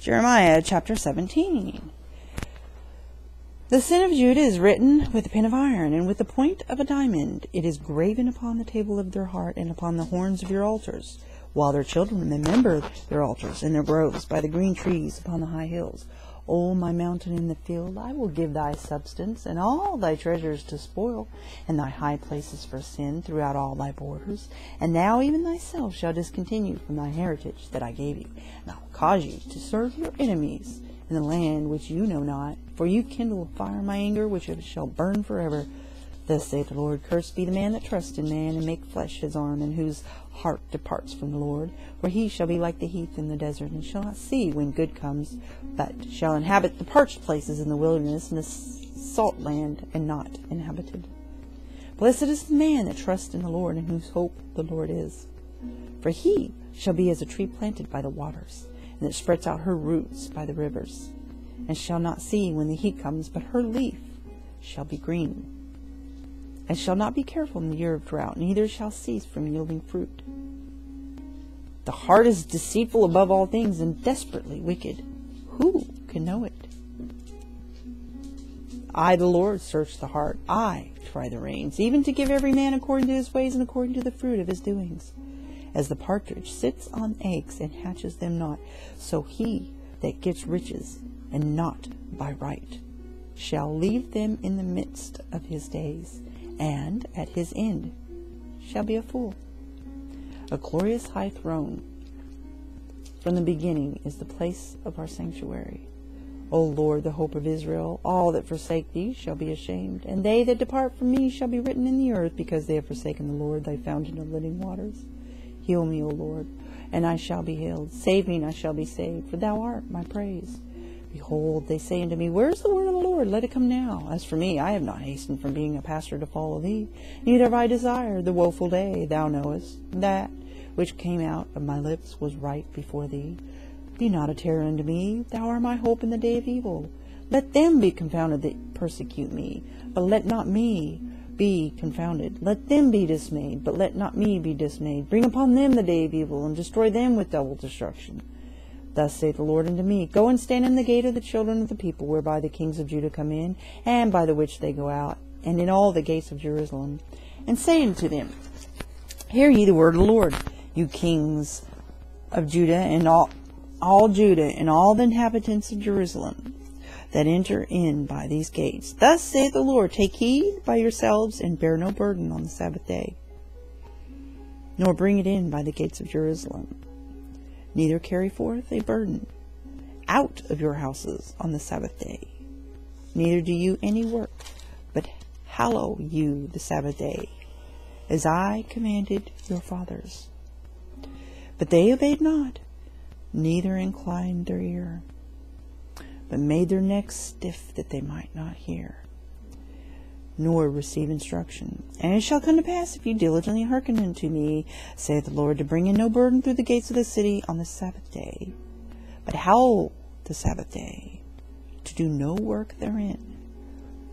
Jeremiah chapter 17. The sin of Judah is written with a pen of iron, and with the point of a diamond. It is graven upon the table of their heart, and upon the horns of your altars, while their children remember their altars and their groves by the green trees upon the high hills. O my mountain in the field, I will give thy substance, and all thy treasures to spoil, and thy high places for sin throughout all thy borders. And thou even thyself shalt discontinue from thy heritage that I gave you, and I will cause you to serve your enemies in the land which you know not. For you kindle a fire in my anger, which shall burn forever. Thus saith the Lord, Cursed be the man that trusts in man, and make flesh his arm, and whose heart departs from the Lord. For he shall be like the heath in the desert, and shall not see when good comes, but shall inhabit the parched places in the wilderness, and the salt land, and not inhabited. Blessed is the man that trusts in the Lord, and whose hope the Lord is. For he shall be as a tree planted by the waters, and that spreads out her roots by the rivers, and shall not see when the heat comes, but her leaf shall be green, and shall not be careful in the year of drought, neither shall cease from yielding fruit. The heart is deceitful above all things, and desperately wicked. Who can know it? I, the Lord, search the heart. I try the reins, even to give every man according to his ways and according to the fruit of his doings. As the partridge sits on eggs and hatches them not, so he that gets riches, and not by right, shall leave them in the midst of his days, and at his end shall be a fool. A glorious high throne from the beginning is the place of our sanctuary. O Lord, the hope of Israel, all that forsake thee shall be ashamed, and they that depart from me shall be written in the earth, because they have forsaken the Lord, thy fountain of living waters. Heal me, O Lord, and I shall be healed. Save me, and I shall be saved, for thou art my praise. Behold, they say unto me, Where is the word of the Lord? Let it come now. As for me, I have not hastened from being a pastor to follow thee, neither have I desired the woeful day. Thou knowest that which came out of my lips was right before thee. Be not a terror unto me. Thou art my hope in the day of evil. Let them be confounded that persecute me, but let not me be confounded. Let them be dismayed, but let not me be dismayed. Bring upon them the day of evil, and destroy them with double destruction. Thus saith the Lord unto me, Go and stand in the gate of the children of the people, whereby the kings of Judah come in, and by the which they go out, and in all the gates of Jerusalem, and say unto them, Hear ye the word of the Lord, you kings of Judah, and all Judah, and all the inhabitants of Jerusalem, that enter in by these gates. Thus saith the Lord, Take heed by yourselves, and bear no burden on the Sabbath day, nor bring it in by the gates of Jerusalem. Neither carry forth a burden out of your houses on the Sabbath day. Neither do you any work, but hallow you the Sabbath day, as I commanded your fathers. But they obeyed not, neither inclined their ear, but made their necks stiff that they might not hear, nor receive instruction. And it shall come to pass, if you diligently hearken unto me, saith the Lord, to bring in no burden through the gates of the city on the Sabbath day, but hallow the Sabbath day, to do no work therein.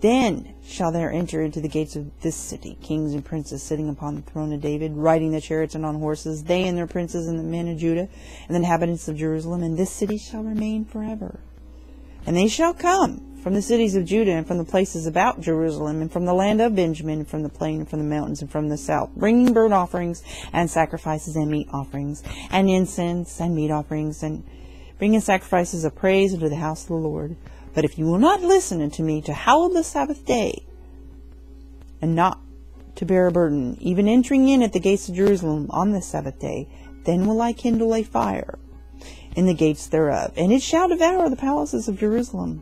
Then shall there enter into the gates of this city kings and princes sitting upon the throne of David, riding the chariots and on horses, they and their princes and the men of Judah, and the inhabitants of Jerusalem, and this city shall remain forever. And they shall come from the cities of Judah, and from the places about Jerusalem, and from the land of Benjamin, and from the plain, and from the mountains, and from the south, bringing burnt offerings, and sacrifices, and meat offerings, and incense, and meat offerings, and bringing sacrifices of praise unto the house of the Lord. But if you will not listen unto me to hallow the Sabbath day, and not to bear a burden, even entering in at the gates of Jerusalem on the Sabbath day, then will I kindle a fire in the gates thereof, and it shall devour the palaces of Jerusalem,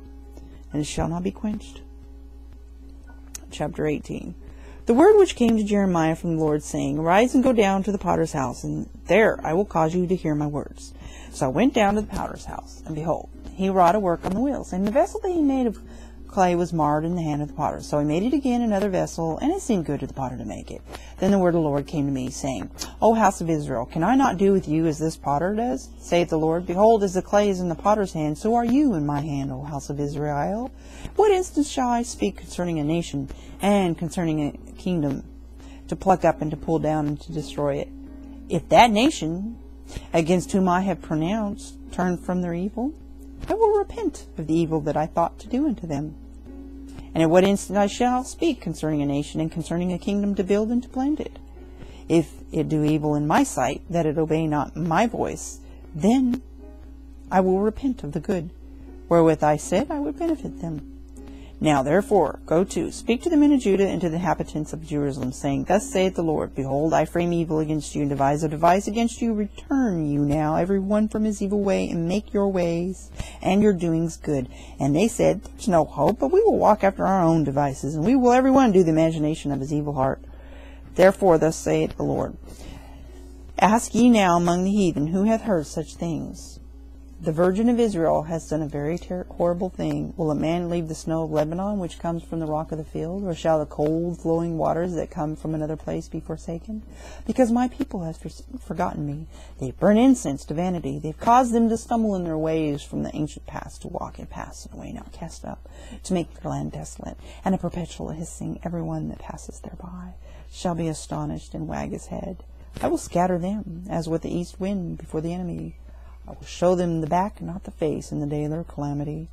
and it shall not be quenched. Chapter 18. The word which came to Jeremiah from the Lord, saying, Arise and go down to the potter's house, and there I will cause you to hear my words. So I went down to the potter's house, and behold, he wrought a work on the wheels, and the vessel that he made of clay was marred in the hand of the potter. So he made it again another vessel, and it seemed good to the potter to make it. Then the word of the Lord came to me, saying, O house of Israel, can I not do with you as this potter does? Saith the Lord, Behold, as the clay is in the potter's hand, so are you in my hand, O house of Israel. What instance shall I speak concerning a nation, and concerning a kingdom, to pluck up and to pull down and to destroy it? If that nation, against whom I have pronounced, turn from their evil, repent of the evil that I thought to do unto them. And at what instant I shall speak concerning a nation and concerning a kingdom to build and to plant it. If it do evil in my sight, that it obey not my voice, then I will repent of the good, wherewith I said I would benefit them. Now therefore go to, speak to the men of Judah and to the inhabitants of Jerusalem, saying, Thus saith the Lord, Behold, I frame evil against you, and devise a device against you. Return you now, every one from his evil way, and make your ways and your doings good. And they said, There's no hope, but we will walk after our own devices, and we will every one do the imagination of his evil heart. Therefore thus saith the Lord, Ask ye now among the heathen, who hath heard such things? The Virgin of Israel has done a very horrible thing. Will a man leave the snow of Lebanon, which comes from the rock of the field? Or shall the cold flowing waters that come from another place be forsaken? Because my people have forgotten me. They burn incense to vanity. They've caused them to stumble in their ways from the ancient past, to walk in paths and way not cast up, to make their land desolate, and a perpetual hissing. Every one that passes thereby shall be astonished and wag his head. I will scatter them, as with the east wind before the enemy. I will show them the back, not the face, in the day of their calamity.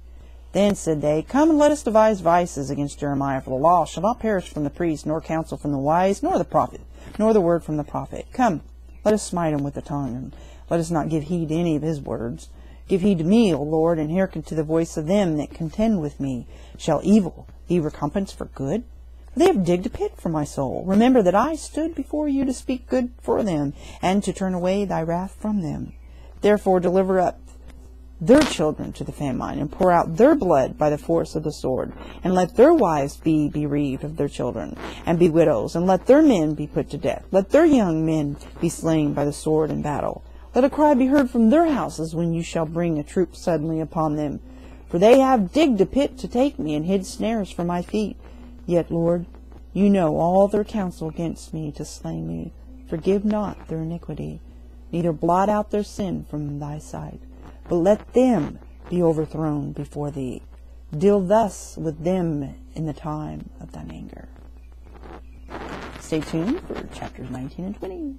Then said they, Come and let us devise vices against Jeremiah, for the law shall not perish from the priest, nor counsel from the wise, nor the prophet, nor the word from the prophet. Come, let us smite him with the tongue, and let us not give heed to any of his words. Give heed to me, O Lord, and hearken to the voice of them that contend with me. Shall evil be recompensed for good? For they have digged a pit for my soul. Remember that I stood before you to speak good for them, and to turn away thy wrath from them. Therefore deliver up their children to the famine, and pour out their blood by the force of the sword, and let their wives be bereaved of their children, and be widows, and let their men be put to death. Let their young men be slain by the sword in battle. Let a cry be heard from their houses when you shall bring a troop suddenly upon them. For they have digged a pit to take me, and hid snares for my feet. Yet, Lord, you know all their counsel against me to slay me. Forgive not their iniquity, neither blot out their sin from thy sight, but let them be overthrown before thee. Deal thus with them in the time of thine anger. Stay tuned for chapters 19 and 20.